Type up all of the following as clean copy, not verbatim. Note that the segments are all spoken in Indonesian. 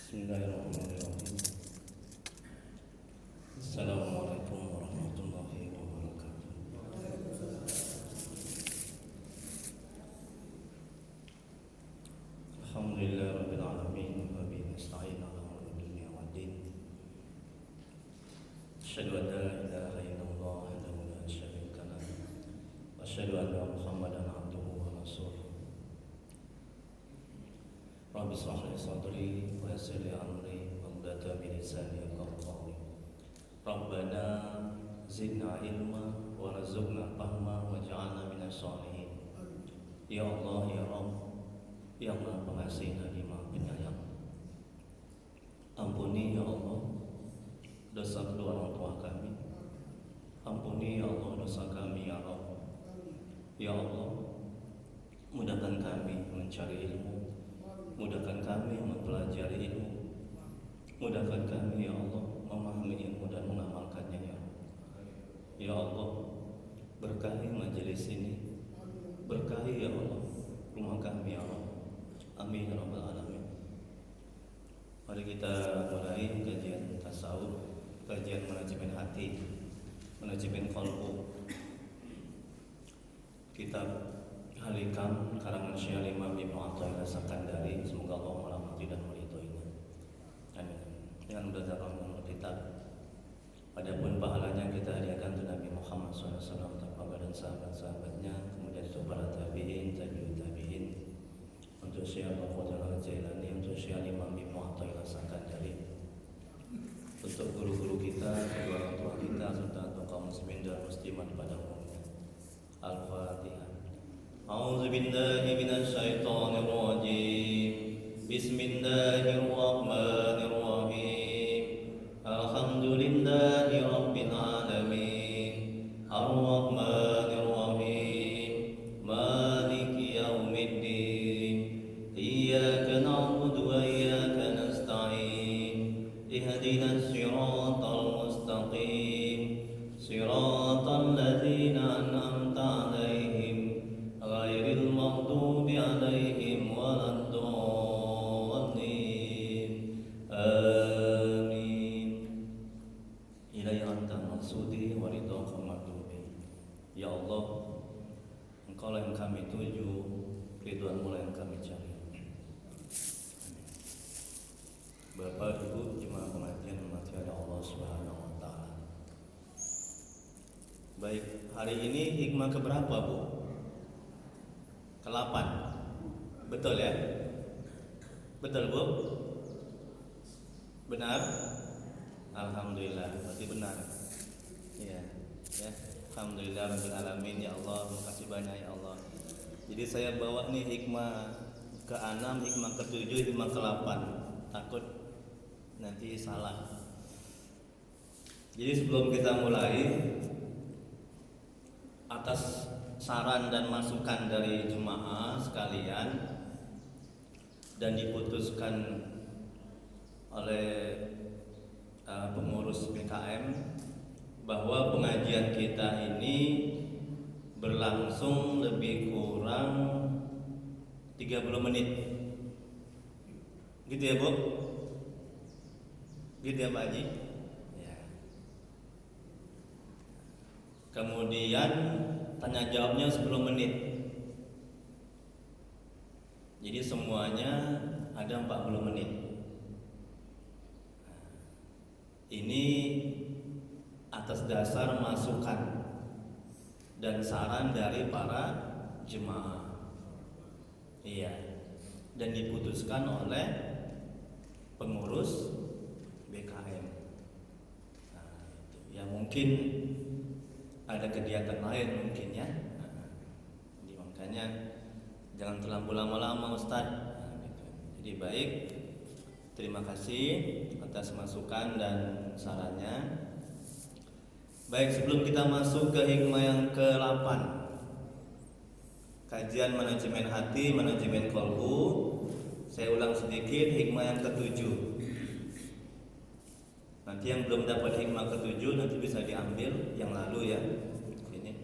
Bismillahirrahmanirrahim. Assalamualaikum warahmatullahi wabarakatuh. Alhamdulillah rabbil alamin wa bihi nasta'in ala umuri dunya waddin. Asyhadu an la ilaha illallah wahdahu la syarika lah wa asyhadu anna Muhammadan abduhu wa rasuluh. Rabbi shrah li sadri wa yassir li amri wahlul min lisani yafqahu qawli. Rabbana zidna ilma warzuqna fahma waj'alna minasy shalihin. Ya Allah ya Rabb, yang Maha Pengasih lagi Maha Penyayang, ampuni ya Allah dosa kedua orang tua kami. Ampuni ya Allah dosa kami ya Rabb. Ya Allah, mudahkan kami mencari ilmu, mudahkan kami mempelajari ilmu, mudahkan kami ya Allah memahami ilmu dan mengamalkannya ya Allah. Ya Allah, berkahi majelis ini, berkahi ya Allah rumah kami ya Allah. Amin ya rabbal alamin. Mari kita mulai kajian tasawuf, kajian manajemen hati, manajemen qalbu. Kitab Al-Hikam karangan Syekh Imam Ibnu Athaillah Sakandari, semoga Allah merahmati dan meridhoinya. Amin. Dengan berdasarkan kitab, adapun pahalanya kita hadiahkan untuk Nabi Muhammad SAW, sahabat dan sahabat-sahabatnya, kemudian untuk para tabi'in, tabi'ut tabi'in, untuk Syekh Al-Fadhil Al-Jailani, untuk Syekh Imam Ibnu Athaillah Sakandari, untuk guru-guru kita, kedua orang tua kita, serta untuk kaum muslimin dan muslimat pada umumnya. Al-Fatihah. A'udzu billahi minasy syaithanir rajim. Bismillahirrahmanirrahim. Alhamdulillahi rabbil alamin. Ar-Rahmanir Rahim. Maliki yaumiddin. Iyyaka na'budu wa iyyaka nasta'in. Ihdinas siratal mustaqim. Siratal ladzina an'amta 'alaihim ghairil maghdubi 'alaihim waladdallin. Amin. Ilaihi anta maqsudi wa ridhaka matlubi. Ya Allah, Engkau lah yang kami tuju, ridhoanmu lah yang kami cari. Bapak Ibu jemaah pengajian rahmati Allah Subhanahu wa taala. Baik, hari ini hikmah keberapa, Bu? Ke-8. Betul ya? Betul, Bu? Benar? Alhamdulillah, berarti benar. Iya, ya. Alhamdulillah rabbil alamin ya Allah, makasih banyak ya Allah. Jadi saya bawa nih hikmah ke-6, hikmah ke-7, hikmah ke-8. Takut nanti salah. Jadi sebelum kita mulai, atas saran dan masukan dari jemaah sekalian dan diputuskan oleh pengurus BKM bahwa pengajian kita ini berlangsung lebih kurang 30 menit. Gitu ya, Bu? Gitu ya, Pak Haji? Ya. Kemudian tanya jawabnya 10 menit. Jadi semuanya ada 40 menit. Nah, ini atas dasar masukan dan saran dari para jemaah. Iya. Dan diputuskan oleh pengurus BKM. Nah, itu. Ya mungkin ada kegiatan lain mungkin ya. Jadi makanya jangan terlalu lama-lama Ustaz. Gitu. Jadi baik, terima kasih atas masukan dan sarannya. Baik, sebelum kita masuk ke hikmah yang ke-8, kajian manajemen hati, manajemen qalbu, saya ulang sedikit hikmah yang ke-7. Nanti yang belum dapat hikmah ke-7 nanti bisa diambil yang lalu ya. Ini.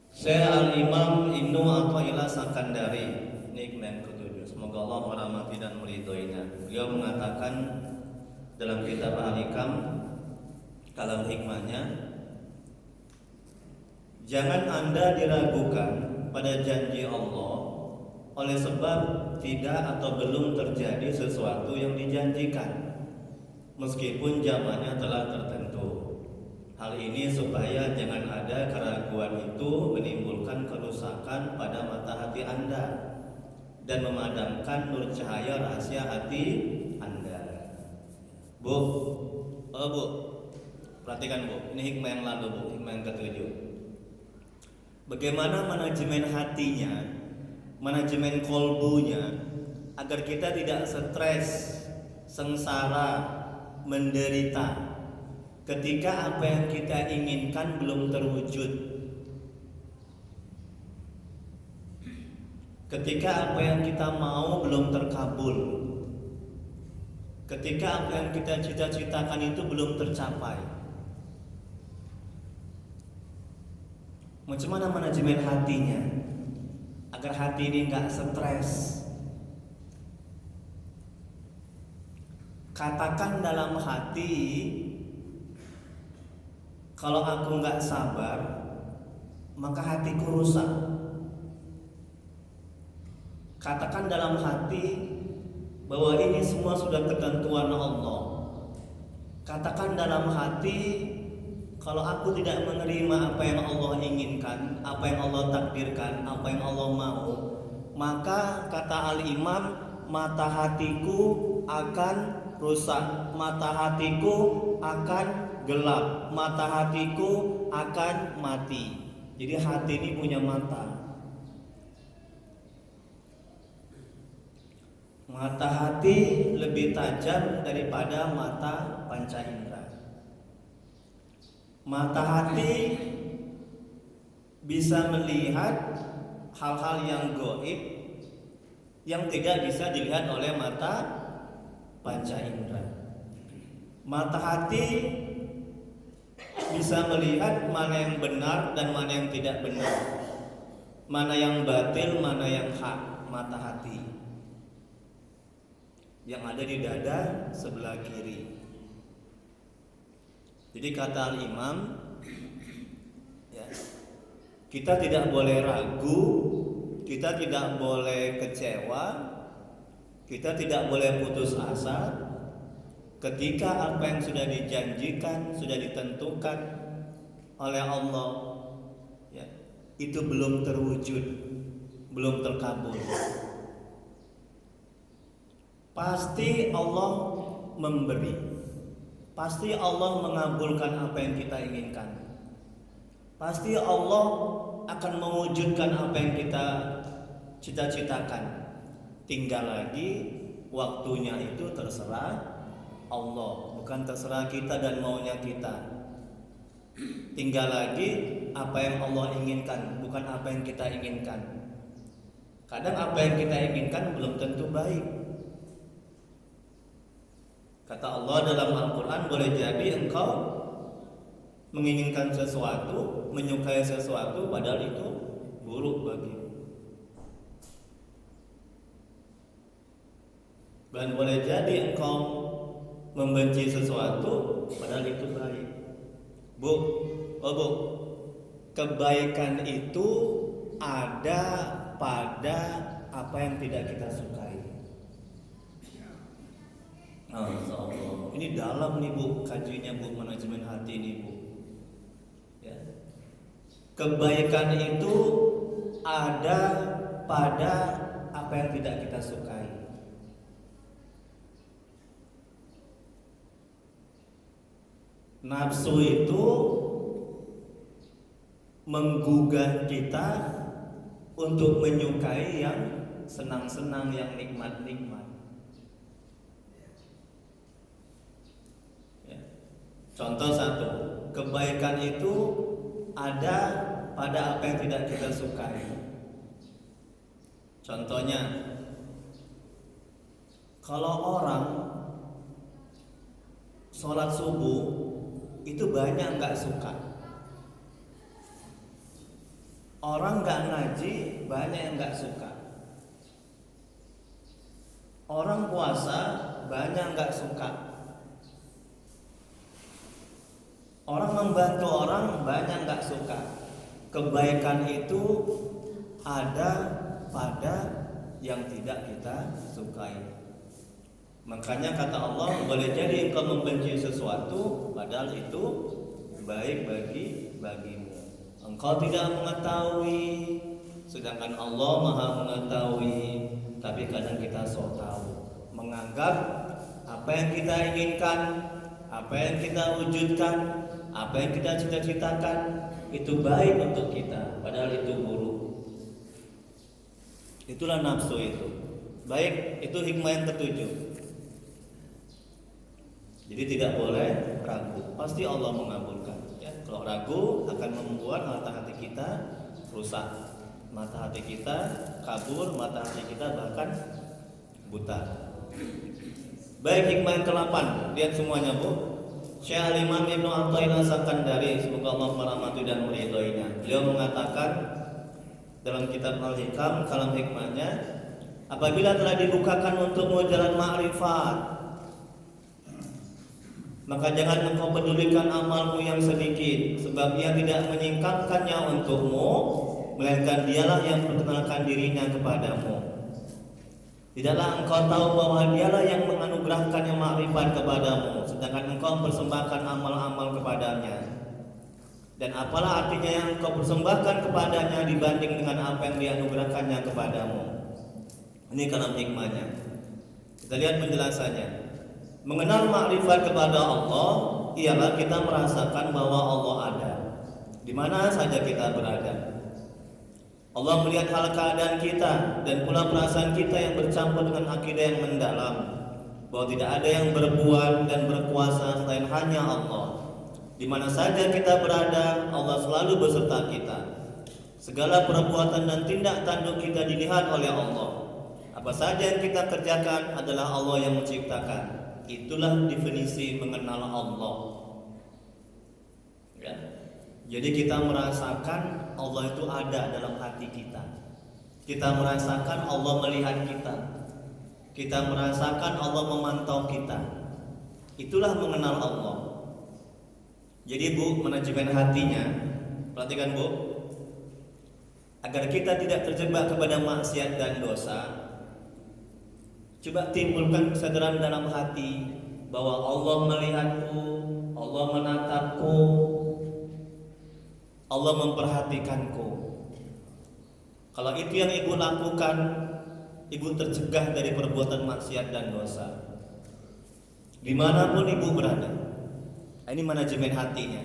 Syekh Al-Imam Ibnu Athaillah Sakandari, ini hikmah yang ke-7. semoga Allah merahmati dan meridhoinya. Beliau mengatakan dalam kitab Al-Hikam, kalam hikmahnya, jangan Anda diragukan pada janji Allah oleh sebab tidak atau belum terjadi sesuatu yang dijanjikan, meskipun zamannya telah tertentu. Hal ini supaya jangan ada keraguan itu menimbulkan kerusakan pada mata hati Anda dan memadamkan nur cahaya rahasia hati Anda. Bu, Bu, perhatikan Bu, ini hikmah yang lalu Bu, hikmah yang ketujuh. Bagaimana manajemen hatinya, manajemen kolbunya, agar kita tidak stres, sengsara, menderita ketika apa yang kita inginkan belum terwujud, ketika apa yang kita mau belum terkabul, ketika apa yang kita cita-citakan itu belum tercapai. Macam mana manajemen hatinya agar hati ini nggak stres? Katakan dalam hati, kalau aku nggak sabar, maka hatiku rusak. Katakan dalam hati bahwa ini semua sudah ketentuan Allah. Katakan dalam hati, kalau aku tidak menerima apa yang Allah inginkan, apa yang Allah takdirkan, apa yang Allah mau, maka kata Al-Imam, mata hatiku akan rusak, mata hatiku akan gelap, mata hatiku akan mati. Jadi hati ini punya mata. Mata hati lebih tajam daripada mata panca indera. Mata hati bisa melihat hal-hal yang gaib yang tidak bisa dilihat oleh mata panca indera. Mata hati bisa melihat mana yang benar dan mana yang tidak benar, mana yang batil, mana yang hak. Mata hati yang ada di dada sebelah kiri. Jadi kata Al-Imam, ya, kita tidak boleh ragu, kita tidak boleh kecewa, kita tidak boleh putus asa ketika apa yang sudah dijanjikan, sudah ditentukan oleh Allah, ya, itu belum terwujud, belum terkabul. Pasti Allah memberi, pasti Allah mengabulkan apa yang kita inginkan, pasti Allah akan mewujudkan apa yang kita cita-citakan. Tinggal lagi waktunya itu terserah Allah, bukan terserah kita dan maunya kita. Tinggal lagi apa yang Allah inginkan, bukan apa yang kita inginkan. Kadang apa yang kita inginkan belum tentu baik. Kata Allah dalam Al-Quran, boleh jadi engkau menginginkan sesuatu, menyukai sesuatu, padahal itu buruk bagimu. Dan boleh jadi engkau membenci sesuatu, padahal itu baik. Bu, kebaikan itu ada pada apa yang tidak kita sukai. Allah, ini dalam nih Bu, kajinya Bu, manajemen hati ini Bu. Ya. Kebaikan itu ada pada apa yang tidak kita sukai. Nafsu itu menggugah kita untuk menyukai yang senang-senang, yang nikmat-nikmat. Ya. Contoh satu, kebaikan itu ada pada apa yang tidak kita sukai. Contohnya, kalau orang sholat subuh itu banyak nggak suka. Orang nggak ngaji banyak yang nggak suka. Orang puasa banyak nggak suka. Orang membantu orang banyak nggak suka. Kebaikan itu ada pada yang tidak kita sukai. Makanya kata Allah, boleh jadi engkau membenci sesuatu padahal itu baik bagimu. Engkau tidak mengetahui, sedangkan Allah Maha mengetahui. Tapi kadang kita sok tahu, menganggap apa yang kita inginkan, apa yang kita wujudkan, apa yang kita cita-citakan itu baik untuk kita, padahal itu buruk. Itulah nafsu itu. Baik, itu hikmah yang ketujuh. Jadi tidak boleh ragu, pasti Allah mengabulkan. Ya, kalau ragu akan membuat mata hati kita rusak, mata hati kita kabur, mata hati kita bahkan buta. Baik, hikmah yang ke-8, lihat semuanya Bu. Syekh Imam Ibnu Athaillah Sakandari, semoga Allah merahmati dan meridhoinya. Beliau mengatakan dalam kitab Al-Hikam, kalam hikmahnya, apabila telah dibukakan untukmu jalan ma'rifat, maka jangan engkau pedulikan amalmu yang sedikit, sebab ia tidak menyingkapkannya untukmu, melainkan dialah yang memperkenalkan dirinya kepadamu. Tidaklah engkau tahu bahwa dialah yang menganugerahkannya makrifat kepadamu, sedangkan engkau mempersembahkan amal-amal kepadanya. Dan apalah artinya yang engkau persembahkan kepadanya dibanding dengan apa yang dianugerahkannya kepadamu. Ini kalam hikmahnya. Kita lihat penjelasannya. Mengenal makrifat kepada Allah ialah kita merasakan bahwa Allah ada di mana saja kita berada. Allah melihat hal keadaan kita dan pula perasaan kita yang bercampur dengan akidah yang mendalam, bahwa tidak ada yang berbuat dan berkuasa selain hanya Allah. Di mana saja kita berada, Allah selalu beserta kita. Segala perbuatan dan tindak tanduk kita dilihat oleh Allah. Apa saja yang kita kerjakan adalah Allah yang menciptakan. Itulah definisi mengenal Allah. Ya. Jadi kita merasakan Allah itu ada dalam hati kita. Kita merasakan Allah melihat kita. Kita merasakan Allah memantau kita. Itulah mengenal Allah. Jadi Bu, manajemen hatinya, perhatikan Bu, agar kita tidak terjebak kepada maksiat dan dosa, coba timbulkan kesadaran dalam hati bahwa Allah melihatku, Allah menatapku, Allah memperhatikanku. Kalau itu yang Ibu lakukan, Ibu tercegah dari perbuatan maksiat dan dosa. Dimanapun Ibu berada. Ini manajemen hatinya.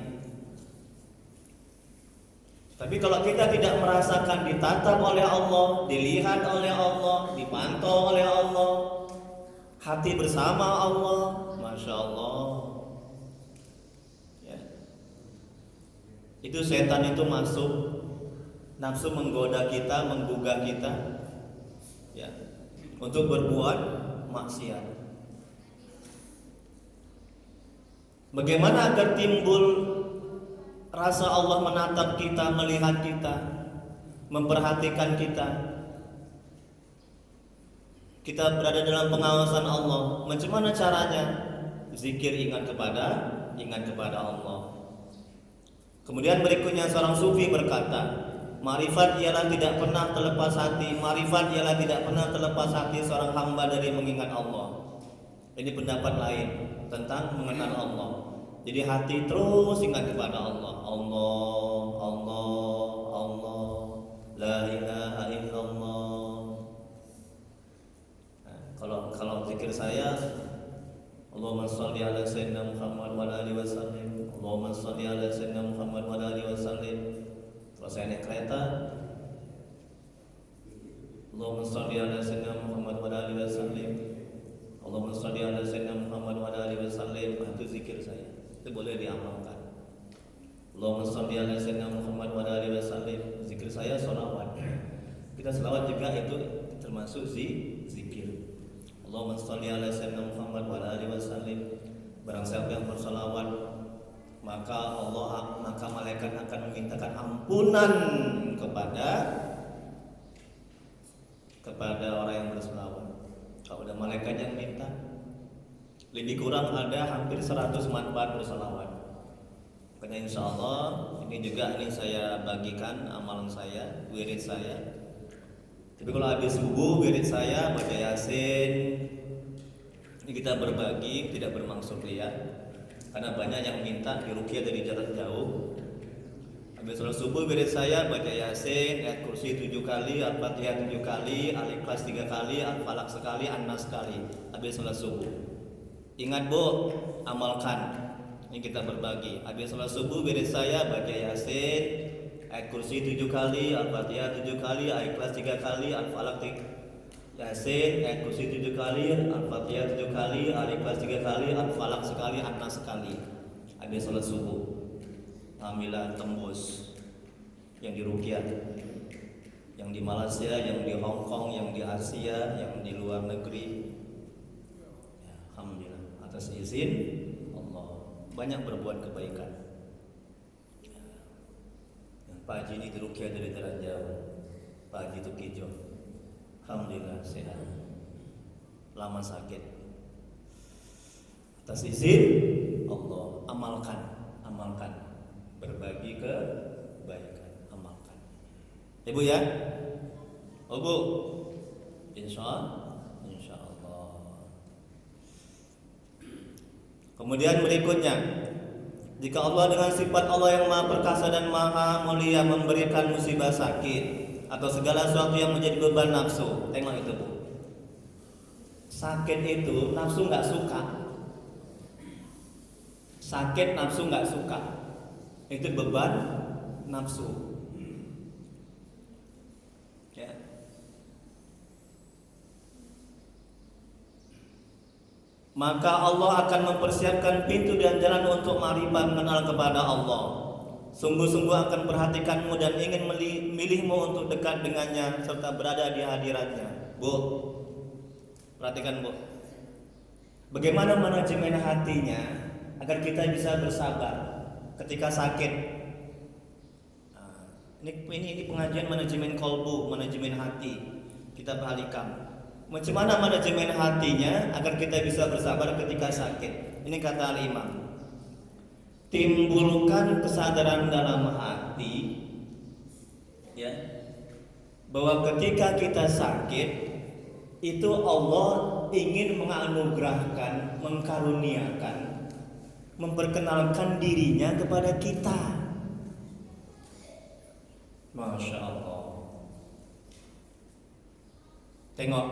Tapi kalau kita tidak merasakan ditatap oleh Allah, dilihat oleh Allah, dipantau oleh Allah, hati bersama Allah, Masya Allah, ya. Itu setan itu masuk, nafsu menggoda kita, menggugah kita, ya, untuk berbuat maksiat. Bagaimana agar timbul rasa Allah menatap kita, melihat kita, memperhatikan kita? Kita berada dalam pengawasan Allah. Macam mana caranya? Zikir, ingat kepada Allah. Kemudian berikutnya seorang sufi berkata, ma'rifat ialah tidak pernah terlepas hati. Ma'rifat ialah tidak pernah terlepas hati seorang hamba dari mengingat Allah. Ini pendapat lain tentang mengenal Allah. Jadi hati terus ingat kepada Allah. Allah, Allah, Allah, la ilaha illallah. Nah, kalau zikir saya, Allahumma sholli ala sayyidina Muhammad wa ala alihi wasallim. Allahumma sholli ala sayyidina Muhammad wa ala alihi wasallim. Kalau saya naik kereta, Allahumma sholli ala sayyidina Muhammad wa ala alihi wasallim. Allahumma sholli ala sayyidina Muhammad wa ala alihi wasallim. Itu zikir saya. Itu boleh diamalkan. Allahumma sholli ala sayyidina Muhammad wa ala alihi wasallim. Zikir saya sholawat. Kita sholawat juga itu termasuk zikir. Allahumma sholli ala sayyidina Muhammad wa ala alihi wasallim. Barang siapa yang bersolawat, maka malaikat akan memintakan ampunan kepada orang yang bersolawat. Kalau udah malaikat yang minta, lebih kurang ada hampir 100 manfaat berselawat. Makanya insya Allah ini juga saya bagikan amalan saya, wirid saya. Tapi kalau habis subuh wirid saya baca Yasin. Ini kita berbagi, tidak bermaksud riya. Karena banyak yang minta diruqyah dari jarak jauh. Habis sholat subuh wirid saya baca Yasin, ayat kursi 7 kali, Al-Fatihah 7 kali, Al-Ikhlas 3 kali, Al-Falaq sekali, An-Nas sekali. Habis sholat subuh. Ingat Bu, amalkan. Ini kita berbagi. Habis sholat subuh wirid saya baca Yasin, ayat kursi 7 kali, Al-Fatihah 7 kali, Al-Ikhlas 3 kali, Al-Falaq 3 Yasin, ayat kursi 7 kali, Al-Fatihah 7 kali, Al-Ikhlas 3 kali, Al-Falaq sekali, An-Nas sekali. Habis sholat subuh. Alhamdulillah tembus. Yang di Ruqyah, yang di Malaysia, yang di Hong Kong, yang di Asia, yang di luar negeri. Ya, alhamdulillah atas izin Allah banyak berbuat kebaikan. Yang Pak Haji ini di Ruqyah dari jarak jauh. Pak Haji Tukijo. Alhamdulillah sehat. Lama sakit. Atas izin Allah, amalkan. Berbagi kebaikan, amalkan. Ibu ya? Oh Bu. Insya Allah. Kemudian berikutnya, jika Allah dengan sifat Allah yang Maha Perkasa dan Maha Mulia memberikan musibah sakit atau segala sesuatu yang menjadi beban nafsu. Tengok itu Bu. Sakit itu nafsu nggak suka. Sakit nafsu nggak suka. Itu beban nafsu. Ya. Maka Allah akan mempersiapkan pintu dan jalan untuk ma'rifah mengenal kepada Allah. Sungguh-sungguh akan perhatikanmu dan ingin memilihmu untuk dekat dengannya serta berada di hadiratnya. Bu, perhatikan Bu. Bagaimana manajemen hatinya agar kita bisa bersabar ketika sakit. Nah, ini pengajian manajemen kolbu, manajemen hati. Kita balikan. Macam mana manajemen hatinya agar kita bisa bersabar ketika sakit? Ini kata Al-Imam. Timbulkan kesadaran dalam hati, ya, bahwa ketika kita sakit itu Allah ingin menganugerahkan, mengkaruniakan, memperkenalkan dirinya kepada kita. Masya Allah. Tengok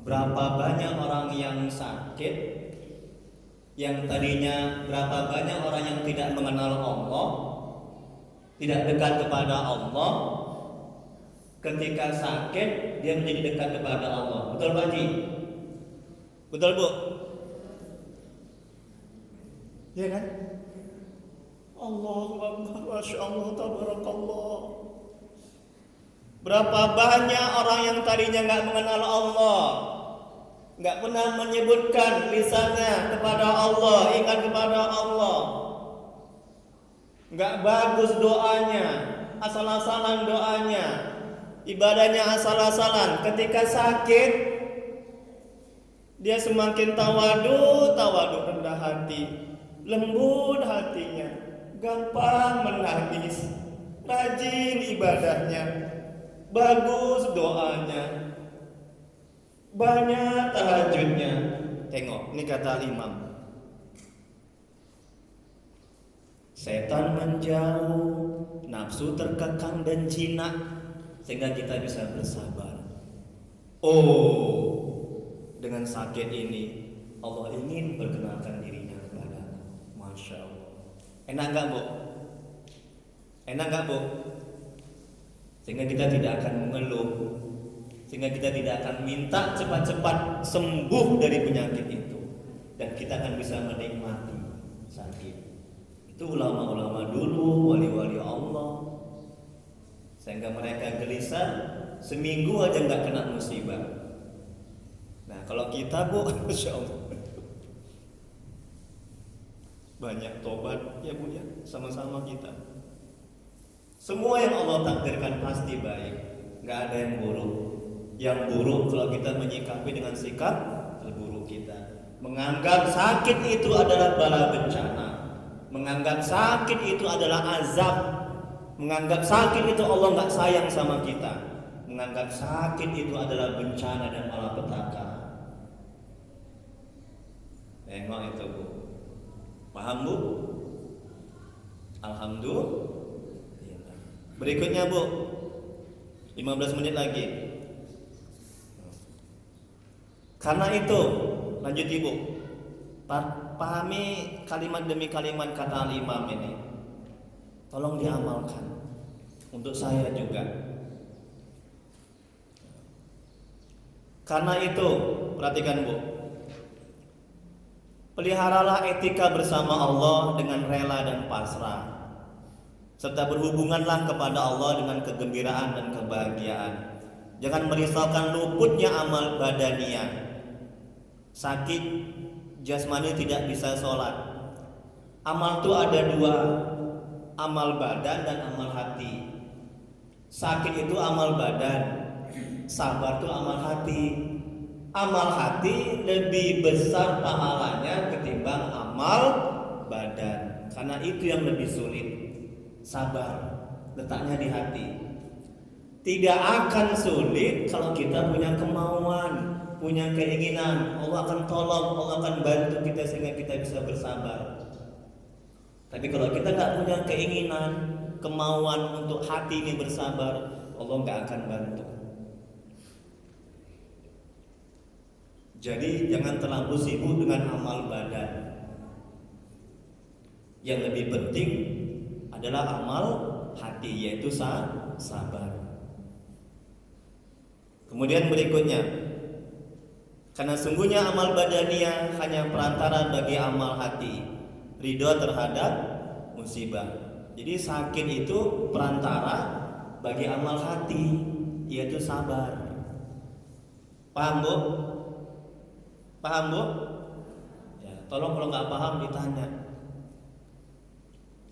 berapa banyak orang yang sakit, yang tadinya berapa banyak orang yang tidak mengenal Allah, tidak dekat kepada Allah. Ketika sakit dia menjadi dekat kepada Allah. Betul Pak Haji? Betul Bu? Ya kan? Allahu Akbar, Masya Allah, Tabarakallah. Berapa banyak orang yang tadinya gak mengenal Allah, gak pernah menyebutkan lisannya kepada Allah, ingat kepada Allah, gak bagus doanya, asal-asalan doanya, ibadahnya asal-asalan. Ketika sakit dia semakin tawadu rendah hati, lembut hatinya, gampang menangis, rajin ibadahnya, bagus doanya, banyak tahajudnya. Tengok, ini kata Imam. Setan menjauh, nafsu terkekang dan jinak, sehingga kita bisa bersabar. Oh, dengan sakit ini Allah ingin perkenalkan dirinya kepada. Masya Allah. Enak gak Bu? Enak gak Bu? Sehingga kita tidak akan mengeluh, sehingga kita tidak akan minta cepat-cepat sembuh dari penyakit itu, dan kita akan bisa menikmati sakit. Itu ulama-ulama dulu, wali-wali Allah, sehingga mereka gelisah seminggu aja nggak kena musibah. Nah kalau kita Bu, Masya Allah, banyak tobat ya Bu ya, sama-sama kita. Semua yang Allah takdirkan pasti baik, nggak ada yang buruk. yang buruk kalau kita menyikapi dengan sikap terburuk kita. Menganggap sakit itu adalah bala bencana, menganggap sakit itu adalah azab, menganggap sakit itu Allah nggak sayang sama kita, menganggap sakit itu adalah bencana dan malapetaka. Tengok itu Bu, paham Bu? Alhamdulillah. Berikutnya Bu, 15 menit lagi. Karena itu, lanjut Ibu, pahami kalimat demi kalimat kata Al-Imam ini. Tolong diamalkan. Untuk saya juga. Karena itu, perhatikan Bu, peliharalah etika bersama Allah dengan rela dan pasrah, serta berhubunganlah kepada Allah dengan kegembiraan dan kebahagiaan. Jangan merisaukan luputnya amal badaniyah. Sakit jasmani tidak bisa sholat. Amal itu ada dua, amal badan dan amal hati. Sakit itu amal badan, sabar itu amal hati. Amal hati lebih besar pahalanya ketimbang amal badan, karena itu yang lebih sulit. Sabar letaknya di hati. Tidak akan sulit kalau kita punya kemauan, punya keinginan. Allah akan tolong, Allah akan bantu kita sehingga kita bisa bersabar. Tapi kalau kita nggak punya keinginan, kemauan untuk hati ini bersabar, Allah nggak akan bantu. Jadi jangan terlalu sibuk dengan amal badan. Yang lebih penting adalah amal hati, yaitu sabar. Kemudian berikutnya, karena sungguhnya amal badaniyah hanya perantara bagi amal hati, ridho terhadap musibah. Jadi sakit itu perantara bagi amal hati, yaitu sabar. Paham Bu? Paham Bu? Ya, tolong kalau nggak paham ditanya.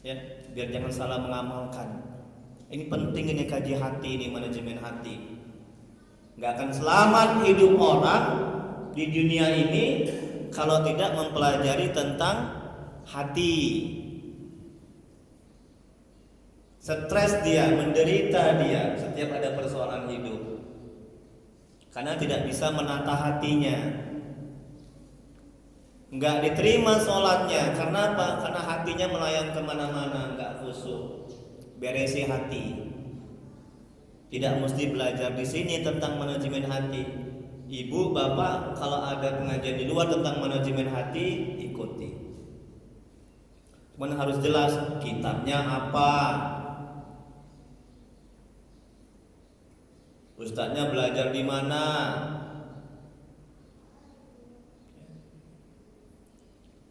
Ya, biar jangan salah mengamalkan. Ini penting, ini kaji hati, ini manajemen hati. Nggak akan selamat hidup orang di dunia ini kalau tidak mempelajari tentang hati. Stres dia, menderita dia setiap ada persoalan hidup, karena tidak bisa menata hatinya. Nggak diterima sholatnya, karena apa? Karena hatinya melayang kemana-mana, nggak khusyuk. Beresi hati. Tidak mesti belajar di sini tentang manajemen hati. Ibu, bapak, kalau ada pengajian di luar tentang manajemen hati, ikuti. Cuman harus jelas kitabnya apa, ustadznya belajar di mana.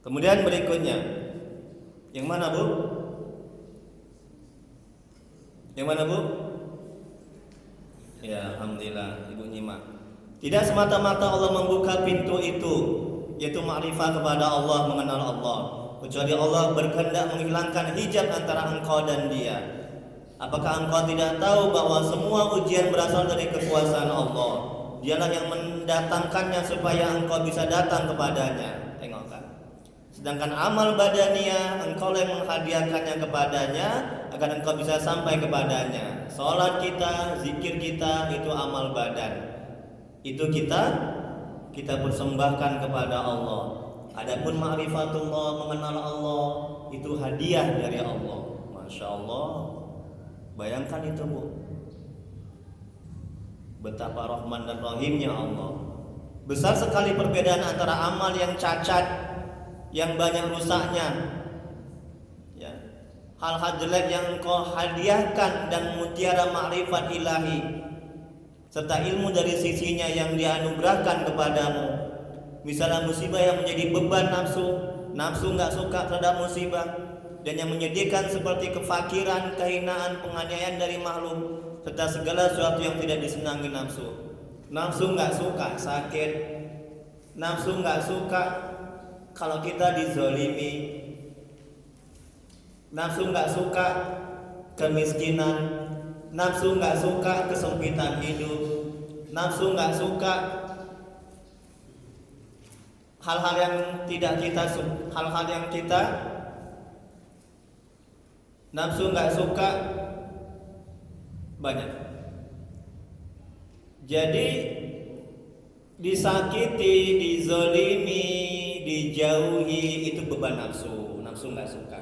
Kemudian berikutnya, yang mana Bu? Yang mana Bu? Ya, alhamdulillah Ibu nyimak. Tidak semata-mata Allah membuka pintu itu, yaitu ma'rifah kepada Allah, mengenal Allah, kecuali Allah berkehendak menghilangkan hijab antara engkau dan Dia. Apakah engkau tidak tahu bahwa semua ujian berasal dari kekuasaan Allah? Dialah yang mendatangkannya supaya engkau bisa datang kepadanya. Tengokkan. Sedangkan amal badaniyah engkau yang menghadiahkannya kepadanya agar engkau bisa sampai kepadanya. Salat kita, zikir kita itu amal badan. Itu kita persembahkan kepada Allah. Adapun ma'rifatullah, mengenal Allah, itu hadiah dari Allah. Masya Allah. Bayangkan itu Bu, betapa rahman dan rahimnya Allah. Besar sekali perbedaan antara amal yang cacat, yang banyak rusaknya, ya, hal-hal jelek yang engkau hadiahkan dan mutiara ma'rifat ilahi, serta ilmu dari sisinya yang dianugerahkan kepadamu. Misalnya musibah yang menjadi beban nafsu nggak suka terhadap musibah, dan yang menyedihkan seperti kefakiran, kehinaan, penganiayaan dari makhluk, serta segala sesuatu yang tidak disenangi nafsu. Nafsu nggak suka sakit, nafsu nggak suka kalau kita dizolimi, nafsu nggak suka kemiskinan, nafsu nggak suka kesempitan hidup, nafsu nggak suka hal-hal yang hal-hal yang kita nafsu nggak suka banyak. Jadi disakiti, dizolimi, dijauhi itu beban nafsu nggak suka.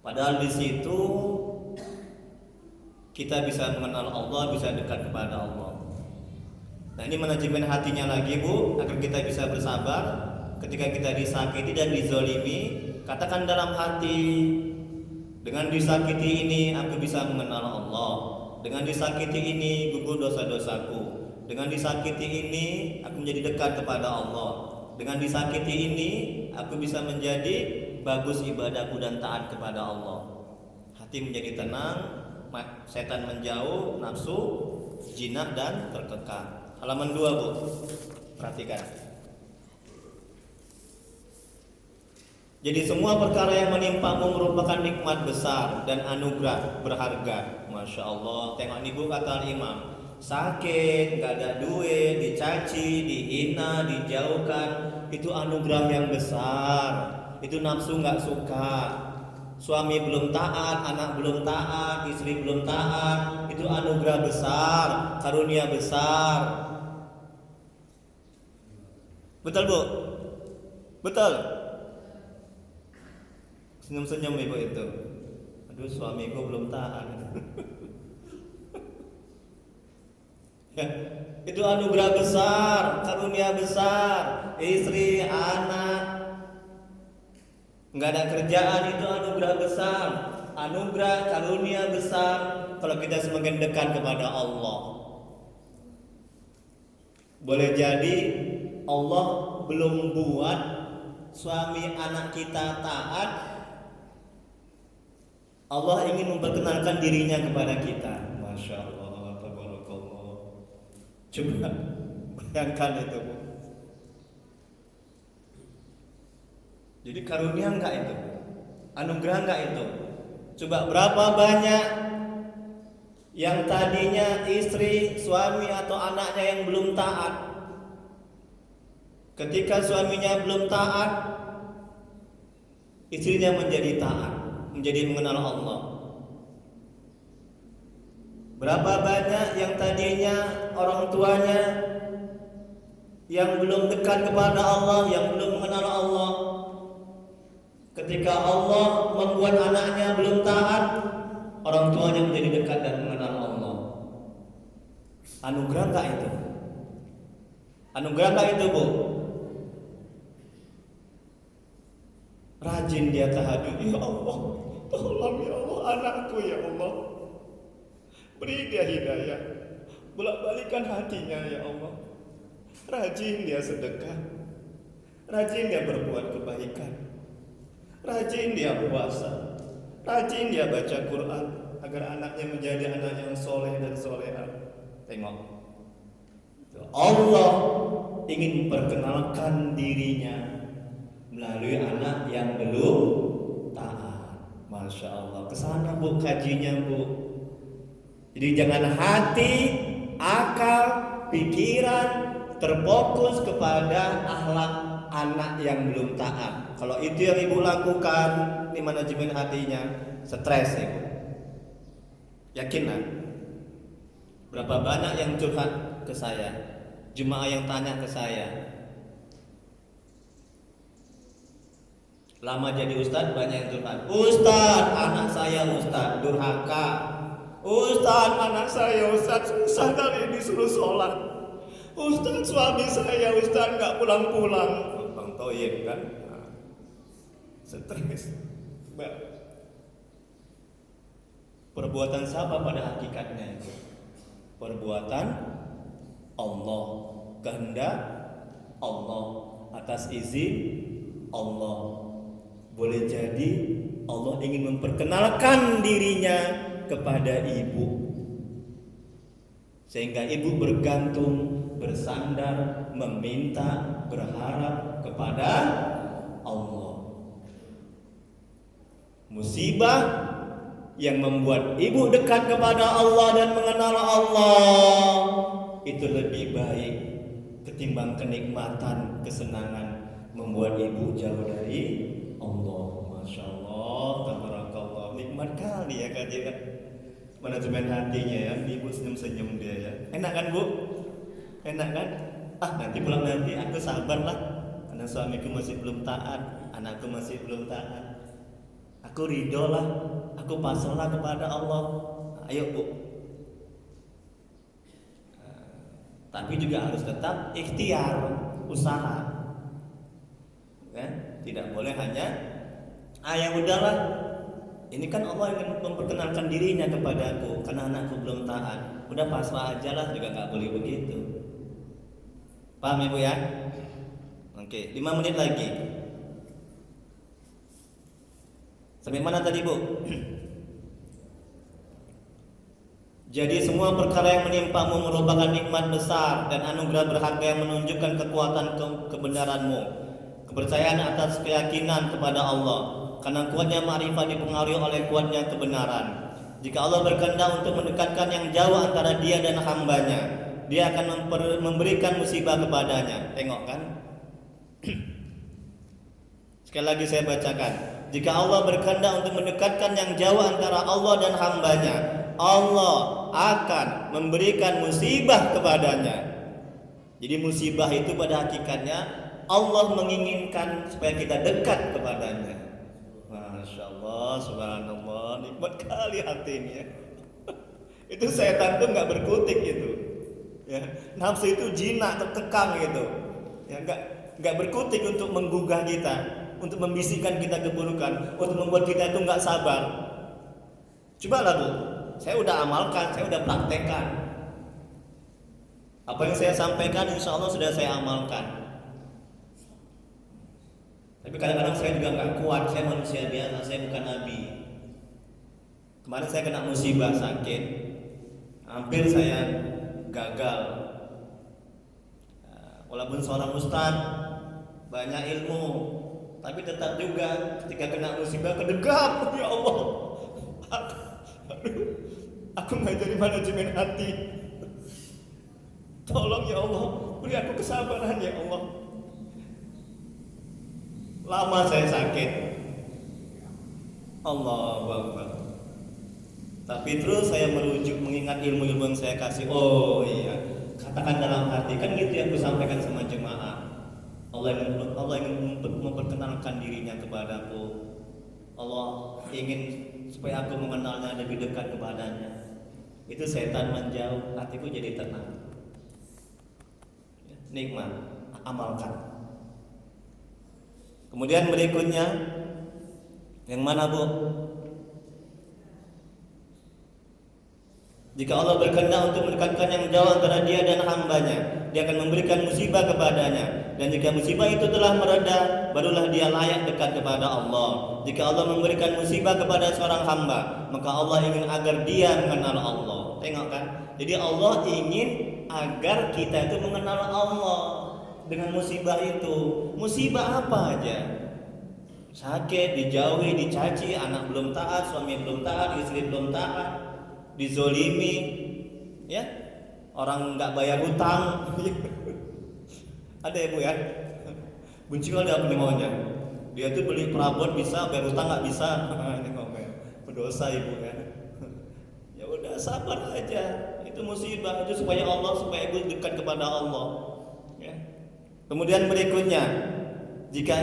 Padahal di situ kita bisa mengenal Allah, bisa dekat kepada Allah. Nah, ini manajemen hatinya lagi, Bu, agar kita bisa bersabar ketika kita disakiti dan dizolimi. Katakan dalam hati, dengan disakiti ini aku bisa mengenal Allah. Dengan disakiti ini gugur dosa-dosaku. Dengan disakiti ini aku menjadi dekat kepada Allah. Dengan disakiti ini aku bisa menjadi bagus ibadahku dan taat kepada Allah. Hati menjadi tenang, setan menjauh, nafsu jinak dan terkekang. Halaman 2, Bu. Perhatikan. Jadi semua perkara yang menimpamu merupakan nikmat besar dan anugerah berharga. Masya Allah. Tengok nih, Bu, kata Imam. Sakit, gak ada duit, dicaci, dihina, dijauhkan, itu anugerah yang besar. Itu nafsu gak suka. Suami belum taat, anak belum taat, istri belum taat, itu anugerah besar, karunia besar. Betul, Bu? Betul? Senyum-senyum Ibu itu. Aduh, suamiku belum taat. Ya, itu anugerah besar, karunia besar. Istri, anak, nggak ada kerjaan, itu anugerah besar, anugerah karunia besar. Kalau kita semakin dekat kepada Allah, boleh jadi Allah belum buat suami anak kita taat, Allah ingin memperkenalkan dirinya kepada kita. Masya Allah, tabarakallah. Coba bayangkan itu, Bu. Jadi karunia enggak itu? Anugerah enggak itu? Coba berapa banyak yang tadinya istri, suami atau anaknya yang belum taat. Ketika suaminya belum taat, istrinya menjadi taat, menjadi mengenal Allah. Berapa banyak yang tadinya orang tuanya yang belum dekat kepada Allah, yang belum mengenal Allah, ketika Allah membuat anaknya belum taat, orang tuanya menjadi dekat dan mengenal Allah. Anugerah enggak itu? Anugerah enggak itu, Bu? Rajin dia tahajud, ya Allah, tolong ya Allah anakku ya Allah, beri dia hidayah, bolak-balikan hatinya ya Allah. Rajin dia sedekah, rajin dia berbuat kebaikan, rajin dia puasa, rajin dia baca Quran, agar anaknya menjadi anak yang soleh dan soleha. Tengok, Allah ingin memperkenalkan dirinya melalui anak yang belum taat. Masya Allah. Kesana, Bu, kajinya, Bu. Jadi jangan hati, akal, pikiran terfokus kepada akhlak anak yang belum taat. Kalau itu yang Ibu lakukan, ini manajemen hatinya, stres Ibu. Yakinlah. Berapa banyak yang curhat ke saya, jemaah yang tanya ke saya, lama jadi ustaz banyak yang curhat. Ustaz, anak saya ustaz durhaka. Ustaz, anak saya ustaz susah kali disuruh sholat. Ustaz, suami saya ustaz nggak pulang-pulang. Bang Toyib kan, stres. Perbuatan siapa pada hakikatnya? Perbuatan Allah, kehendak Allah, atas izin Allah. Boleh jadi Allah ingin memperkenalkan dirinya kepada ibu, sehingga ibu bergantung, bersandar, meminta, berharap kepada Allah. Musibah yang membuat ibu dekat kepada Allah dan mengenal Allah itu lebih baik ketimbang kenikmatan, kesenangan membuat ibu jauh dari Allah. Masya Allah, tabarakallah, nikmat kali ya kan dia. Manajemen hatinya ya, ibu senyum-senyum dia ya. Enak kan bu? Enak kan? Nanti pulang nanti aku sabar lah, karena suamiku masih belum taat, anakku masih belum taat. Aku ridho lah, aku pasrah kepada Allah. Ayo bu. Tapi juga harus tetap ikhtiar, usaha. Ya, tidak boleh hanya ya udahlah. Ini kan Allah ingin memperkenalkan dirinya kepadaku, karena anakku belum taat. Udah pasrah aja lah, juga nggak boleh begitu. Paham ya bu ya? Oke, 5 menit lagi. Sampai mana tadi bu? Jadi semua perkara yang menimpamu merupakan nikmat besar dan anugerah berharga yang menunjukkan kekuatan kebenaranmu, kepercayaan atas keyakinan kepada Allah. Karena kuatnya ma'rifat dipengaruhi oleh kuatnya kebenaran. Jika Allah berkehendak untuk mendekatkan yang jauh antara dia dan hambanya, dia akan memberikan musibah kepadanya. Tengok kan? Sekali lagi saya bacakan. Jika Allah berkehendak untuk mendekatkan yang jauh antara Allah dan hambanya, Allah akan memberikan musibah kepadanya. Jadi musibah itu pada hakikatnya Allah menginginkan supaya kita dekat kepadanya. Masya Allah, subhanallah, nikmat kali hati ini ya. Itu setan tuh nggak berkutik gitu. Ya, nafsu itu jinak terkekang gitu. Ya, nggak berkutik untuk menggugah kita, untuk membisikkan kita keburukan, untuk membuat kita itu nggak sabar. Coba lah bu, saya udah amalkan, saya udah praktekkan. Apa yang saya sampaikan insya Allah sudah saya amalkan. Tapi kadang-kadang saya juga nggak kuat, saya manusia biasa, saya bukan nabi. Kemarin saya kena musibah sakit, hampir saya gagal. Walaupun seorang ustaz, banyak ilmu, tapi tetap juga ketika kena musibah kedegap. Ya Allah, aku nggak jadi manajemen hati. Tolong ya Allah, beri aku kesabaran ya Allah. Lama saya sakit, Allahu Akbar. Tapi terus saya merujuk mengingat ilmu-ilmu yang saya kasih. Oh iya, katakan dalam hati, kan gitu yang aku sampaikan sama jemaah. Allah ingin memperkenalkan dirinya kepadaku. Allah ingin supaya aku mengenalnya lebih dekat kepadanya. Itu setan menjauh, hatiku jadi tenang. Nikmat, amalkan. Kemudian berikutnya, yang mana bu? Jika Allah berkehendak untuk mendekatkan yang jauh antara dia dan hambanya, dia akan memberikan musibah kepadanya. Dan jika musibah itu telah mereda, barulah dia layak dekat kepada Allah. Jika Allah memberikan musibah kepada seorang hamba, maka Allah ingin agar dia mengenal Allah. Tengok kan? Jadi Allah ingin agar kita itu mengenal Allah dengan musibah itu. Musibah apa aja? Sakit, dijauhi, dicaci, anak belum taat, suami belum taat, istri belum taat, dizolimi, ya, orang nggak bayar hutang. Ada ya bu ya, bunci ada apa nih maunya? Dia tuh beli perabot bisa, bayar hutang nggak bisa. Ini ngomong berdosa ibu ya. Ya udah sabar aja, itu musibah itu supaya ibu dekat kepada Allah. Ya. Kemudian berikutnya, jika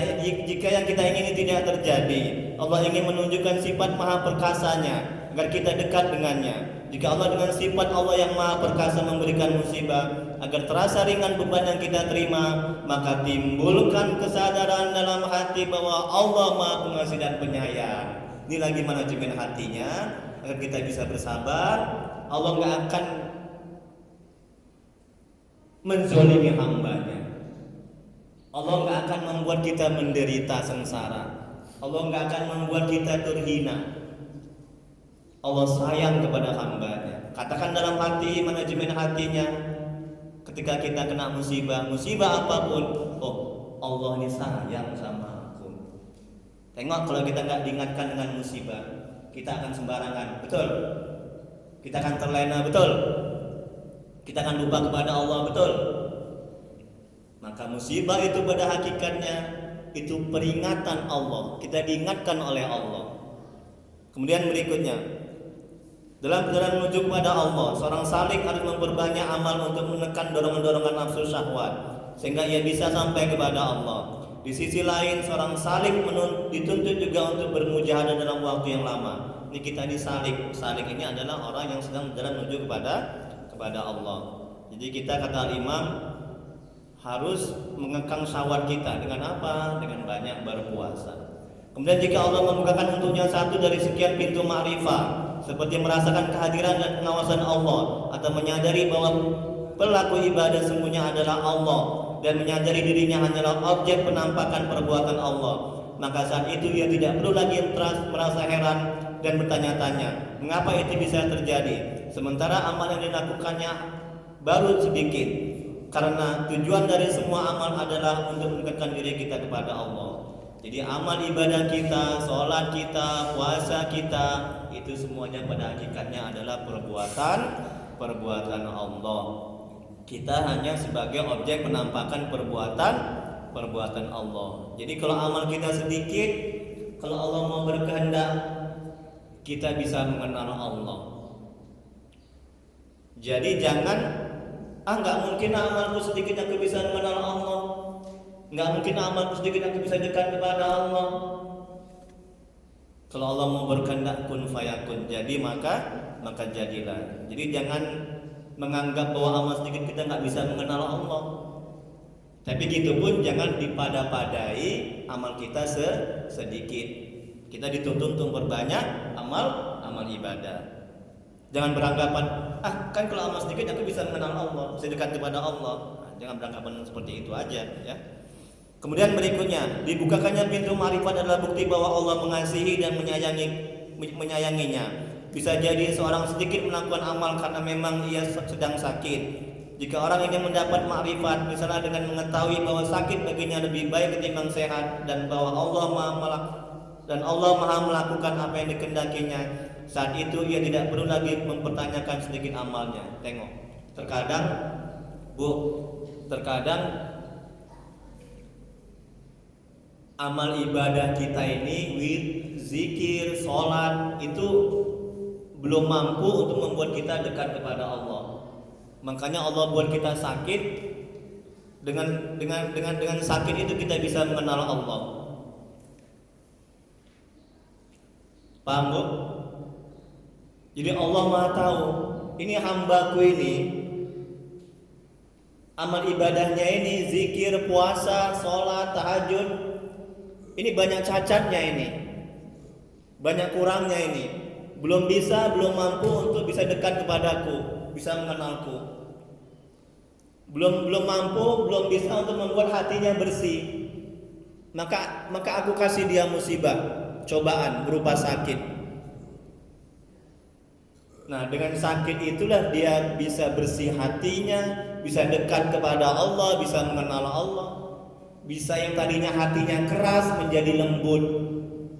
yang kita ingini tidak terjadi, Allah ingin menunjukkan sifat maha perkasanya agar kita dekat dengannya. Jika Allah dengan sifat Allah yang maha perkasa memberikan musibah agar terasa ringan beban yang kita terima, maka timbulkan kesadaran dalam hati bahwa Allah maha pengasih dan penyayang. Ini lagi manajemen hatinya agar kita bisa bersabar. Allah nggak akan menzolimi hambanya. Allah nggak akan membuat kita menderita sengsara. Allah nggak akan membuat kita terhina. Allah sayang kepada hambanya. Katakan dalam hati, manajemen hatinya, ketika kita kena musibah apapun, oh Allah ini sayang sama aku. Tengok kalau kita nggak diingatkan dengan musibah, kita akan sembarangan, betul? Kita akan terlena, betul? Kita akan lupa kepada Allah, betul? Maka musibah itu pada hakikatnya itu peringatan Allah. Kita diingatkan oleh Allah. Kemudian berikutnya, dalam perjalanan menuju kepada Allah, seorang salik harus memperbanyak amal untuk menekan dorongan-dorongan nafsu syahwat sehingga ia bisa sampai kepada Allah. Di sisi lain, seorang salik dituntut juga untuk bermujahadah dalam waktu yang lama. Ini kita di salik. Salik ini adalah orang yang sedang berjalan menuju kepada Allah. Jadi kita, kata Imam, harus mengekang syahwat kita dengan apa? Dengan banyak berpuasa. Kemudian jika Allah membukakan untuknya satu dari sekian pintu ma'rifah, seperti merasakan kehadiran dan pengawasan Allah, atau menyadari bahwa pelaku ibadah sesungguhnya adalah Allah, dan menyadari dirinya hanyalah objek penampakan perbuatan Allah, maka saat itu ia tidak perlu lagi merasa heran dan bertanya-tanya mengapa itu bisa terjadi, sementara amal yang dilakukannya baru sedikit. Karena tujuan dari semua amal adalah untuk mendekatkan diri kita kepada Allah. Jadi amal ibadah kita, sholat kita, puasa kita, itu semuanya pada hakikatnya adalah perbuatan Allah. Kita hanya sebagai objek penampakan perbuatan Allah. Jadi kalau amal kita sedikit, kalau Allah mau berkehendak, kita bisa mengenal Allah. Jadi jangan, nggak mungkin amalku sedikit aku bisa mengenal Allah, nggak mungkin amalku sedikit aku bisa dekat kepada Allah. Kalau Allah mau berkehendak, kun fayakun, jadi maka jadilah. Jadi jangan menganggap bahwa amal sedikit kita nggak bisa mengenal Allah. Tapi gitu pun jangan dipada-padai amal kita sedikit. Kita dituntut untuk berbanyak amal ibadah. Jangan beranggapan, kan kalau amal sedikit aku bisa mengenal Allah, bisa dekat kepada Allah. Jangan beranggapan seperti itu aja, ya. Kemudian berikutnya, dibukakannya pintu ma'rifat adalah bukti bahwa Allah mengasihi dan menyayanginya. Bisa jadi seorang sedikit melakukan amal karena memang ia sedang sakit. Jika orang ini mendapat ma'rifat, misalnya dengan mengetahui bahwa sakit baginya lebih baik ketimbang sehat, dan bahwa Allah Maha melakukan apa yang dikehendakinya, saat itu ia tidak perlu lagi mempertanyakan sedikit amalnya. Tengok, terkadang amal ibadah kita ini, zikir, sholat, itu belum mampu untuk membuat kita dekat kepada Allah. Makanya Allah buat kita sakit. Dengan sakit itu kita bisa mengenal Allah. Paham, Bu? Jadi Allah Maha tahu, ini hambaku ini, amal ibadahnya ini, zikir, puasa, sholat, tahajud, ini banyak cacatnya ini, banyak kurangnya ini, belum mampu untuk bisa dekat kepadaku, bisa mengenalku, belum mampu, belum bisa untuk membuat hatinya bersih. Maka aku kasih dia musibah, cobaan berupa sakit. Nah, dengan sakit itulah dia bisa bersih hatinya, bisa dekat kepada Allah, bisa mengenal Allah. Bisa yang tadinya hatinya keras menjadi lembut,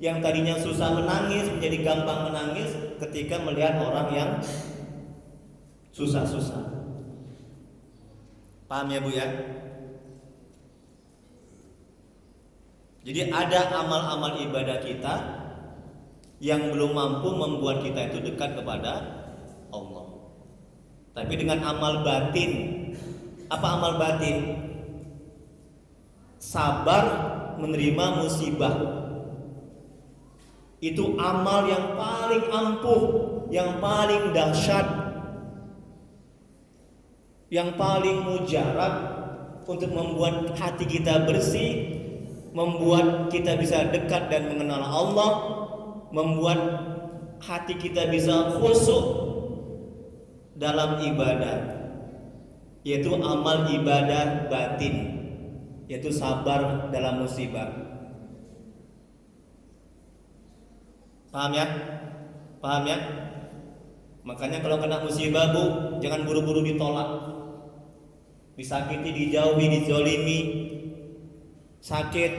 yang tadinya susah menangis menjadi gampang menangis ketika melihat orang yang susah-susah. Paham ya, Bu, ya? Jadi ada amal-amal ibadah kita yang belum mampu membuat kita itu dekat kepada Allah. Tapi dengan amal batin, apa amal batin? Sabar menerima musibah. Itu amal yang paling ampuh, yang paling dahsyat, yang paling mujarab untuk membuat hati kita bersih, membuat kita bisa dekat dan mengenal Allah, membuat hati kita bisa khusyuk dalam ibadah, yaitu amal ibadah batin, yaitu sabar dalam musibah. Paham ya? Paham ya? Makanya kalau kena musibah, Bu, jangan buru-buru ditolak. Disakiti, dijauhi, dizolimi, sakit,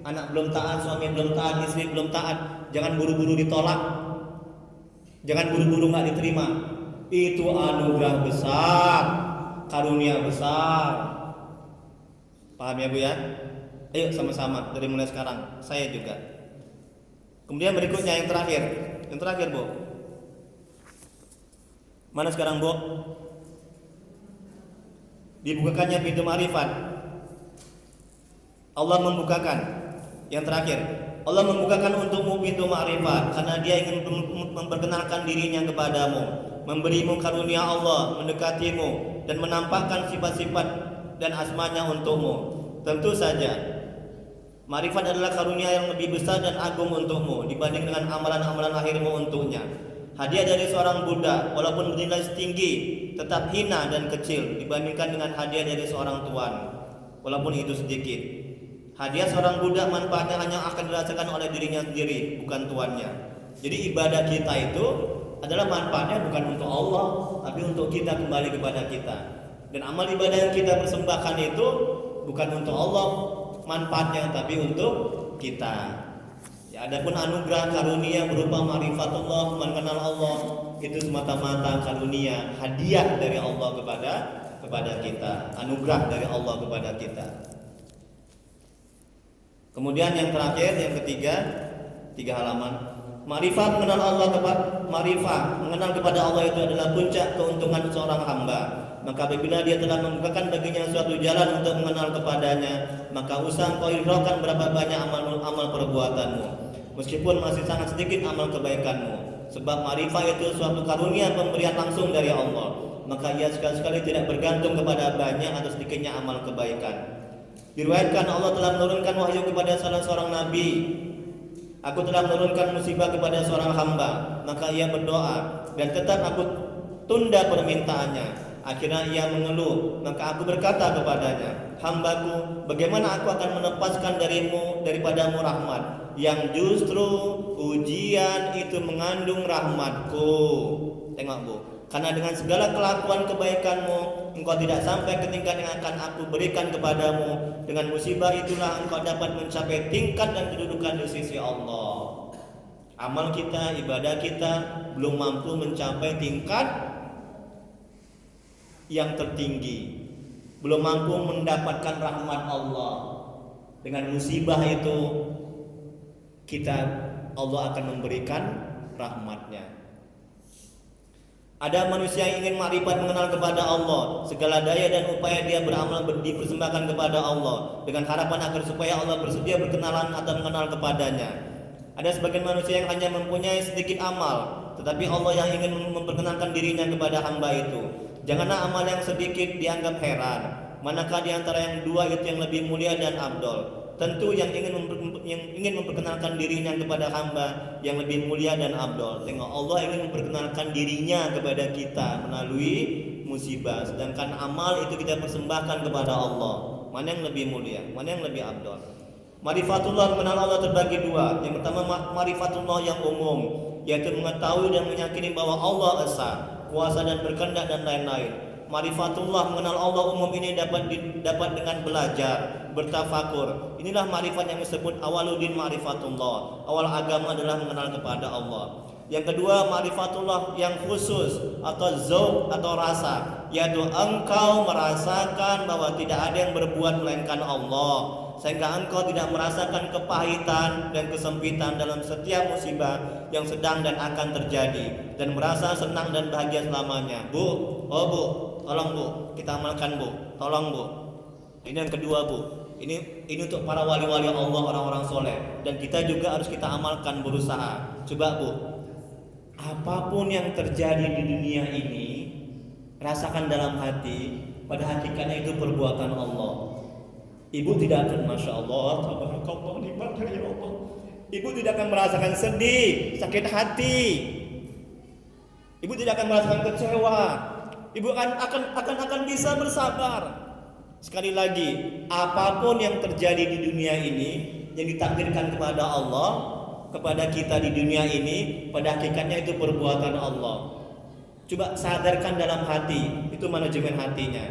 anak belum taat, suami belum taat, istri belum taat, jangan buru-buru ditolak, jangan buru-buru nggak diterima. Itu anugerah besar, karunia besar. Paham ya Bu ya? Ayo sama-sama dari mulai sekarang. Saya juga. Kemudian berikutnya yang terakhir Bu. Mana sekarang Bu? Dibukakannya pintu ma'rifat. Allah membukakan. Yang terakhir, Allah membukakan untukmu pintu ma'rifat karena Dia ingin memperkenalkan dirinya kepadamu, memberimu karunia Allah, mendekatimu dan menampakkan sifat-sifat dan asmanya untukmu. Tentu saja ma'rifat adalah karunia yang lebih besar dan agung untukmu dibanding dengan amalan-amalan akhirmu untuknya. Hadiah dari seorang budak walaupun bernilai tinggi tetap hina dan kecil dibandingkan dengan hadiah dari seorang tuan walaupun itu sedikit. Hadiah seorang budak manfaatnya hanya akan dirasakan oleh dirinya sendiri, bukan tuannya. Jadi ibadah kita itu adalah manfaatnya bukan untuk Allah, tapi untuk kita kembali kepada kita. Dan amal ibadah yang kita persembahkan itu bukan untuk Allah manfaatnya, tapi untuk kita. Ya, adapun anugerah karunia berupa ma'rifatullah, mengenal Allah, itu semata-mata karunia, hadiah dari Allah kepada kita, anugerah dari Allah kepada kita. Kemudian yang terakhir, yang ketiga, 3 halaman. Ma'rifat mengenal kepada Allah itu adalah puncak keuntungan seorang hamba. Maka apabila dia telah membukakan baginya suatu jalan untuk mengenal kepadanya, maka usah engkau hiraukan berapa banyak amal perbuatanmu, meskipun masih sangat sedikit amal kebaikanmu. Sebab ma'rifat itu suatu karunia pemberian langsung dari Allah. Maka ia sekali-sekali tidak bergantung kepada banyak atau sedikitnya amal kebaikan. Diriwayatkan Allah telah menurunkan wahyu kepada salah seorang nabi. Aku telah menurunkan musibah kepada seorang hamba, maka ia berdoa dan tetap aku tunda permintaannya. Akhirnya ia mengeluh, maka aku berkata kepadanya, hambaku, bagaimana aku akan melepaskan daripadamu rahmat, yang justru ujian itu mengandung rahmatku. Tengok Bu, karena dengan segala kelakuan kebaikanmu, engkau tidak sampai ke tingkat yang akan aku berikan kepadamu. Dengan musibah itulah engkau dapat mencapai tingkat dan kedudukan di sisi Allah. Amal kita, ibadah kita belum mampu mencapai tingkat yang tertinggi, belum mampu mendapatkan rahmat Allah. Dengan musibah itu Allah akan memberikan rahmatnya. Ada manusia yang ingin ma'rifat mengenal kepada Allah, segala daya dan upaya dia beramal dipersembahkan kepada Allah dengan harapan agar supaya Allah bersedia berkenalan atau mengenal kepadanya. Ada sebagian manusia yang hanya mempunyai sedikit amal, tetapi Allah yang ingin memperkenalkan dirinya kepada hamba itu. Janganlah amal yang sedikit dianggap heran. Manakah di antara yang dua itu yang lebih mulia dan abdol? Tentu yang ingin memperkenalkan dirinya kepada hamba yang lebih mulia dan abdol. Tengok, Allah ingin memperkenalkan dirinya kepada kita melalui musibah, sedangkan amal itu kita persembahkan kepada Allah. Mana yang lebih mulia? Mana yang lebih abdol? Ma'rifatullah mengenal Allah terbagi dua. Yang pertama ma'rifatullah yang umum, yaitu mengetahui dan meyakini bahwa Allah esa, kuasa dan berkehendak dan lain-lain. Ma'rifatullah mengenal Allah umum ini dapat dengan belajar, bertafakur. Inilah ma'rifat yang disebut awaludin ma'rifatullah. Awal agama adalah mengenal kepada Allah. Yang kedua ma'rifatullah yang khusus atau zauq atau rasa, yaitu engkau merasakan bahwa tidak ada yang berbuat melainkan Allah, sehingga engkau tidak merasakan kepahitan dan kesempitan dalam setiap musibah yang sedang dan akan terjadi, dan merasa senang dan bahagia selamanya. Bu, tolong Bu, kita amalkan Bu, tolong Bu. Ini yang kedua Bu. Ini untuk para wali-wali Allah, orang-orang soleh, dan kita juga harus kita amalkan, berusaha. Coba Bu, apapun yang terjadi di dunia ini, rasakan dalam hati, pada hakikatnya itu perbuatan Allah. Ibu tidak akan, Masya Allah, tabarakallah, nikmatnya ya Allah. Ibu tidak akan merasakan sedih, sakit hati. Ibu tidak akan merasakan kecewa. Ibu akan bisa bersabar. Sekali lagi, apapun yang terjadi di dunia ini yang ditakdirkan kepada Allah, kepada kita di dunia ini, pada hakikatnya itu perbuatan Allah. Coba sadarkan dalam hati, itu manajemen hatinya.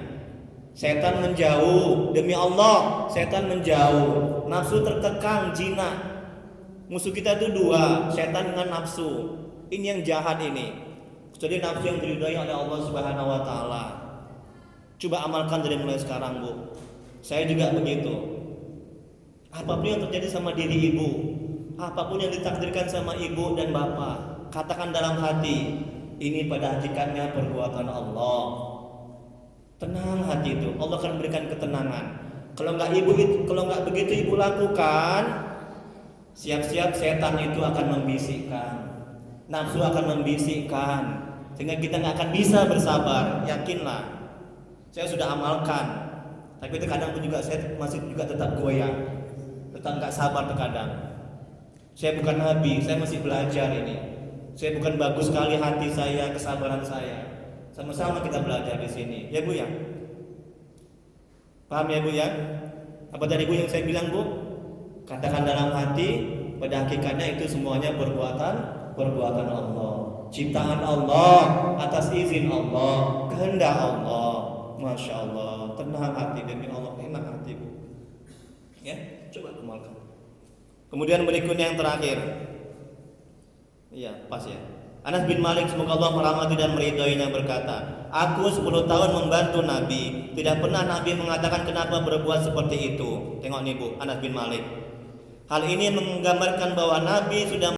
Setan menjauh, demi Allah, setan menjauh. nafsu terkekang, jinak. Musuh kita itu dua, setan dengan nafsu. Ini yang jahat ini. Jadi nafsu yang diridhai oleh Allah Subhanahu wa taala. Coba amalkan dari mulai sekarang, Bu. Saya juga begitu. Apapun yang terjadi sama diri ibu, apapun yang ditakdirkan sama ibu dan bapak, katakan dalam hati, ini pada hakikatnya perbuatan Allah. Tenang hati itu, Allah akan berikan ketenangan. Kalau nggak begitu ibu lakukan, siap-siap setan itu akan membisikkan, nafsu akan membisikkan, sehingga kita nggak akan bisa bersabar. Yakinlah, saya sudah amalkan, tapi terkadang pun juga saya masih juga tetap goyah, tetap nggak sabar terkadang. Saya bukan nabi, saya masih belajar ini. Saya bukan bagus sekali hati saya, kesabaran saya. Sama-sama kita belajar di sini, ya Bu ya. Paham ya Bu ya? Apa tadi Bu yang saya bilang Bu? Katakan dalam hati, pada hakikatnya itu semuanya perbuatan Allah, ciptaan Allah, atas izin Allah, kehendak Allah. Masya Allah, tenang hati demi Allah, enak hati Bu. Ya, coba amalkan. Kemudian berikutnya yang terakhir. Iya, pas ya. Anas bin Malik, semoga Allah merahmati dan meridhoinya, berkata, aku 10 tahun membantu Nabi, tidak pernah Nabi mengatakan kenapa berbuat seperti itu. Tengok nih Bu, Anas bin Malik. Hal ini menggambarkan bahwa Nabi sudah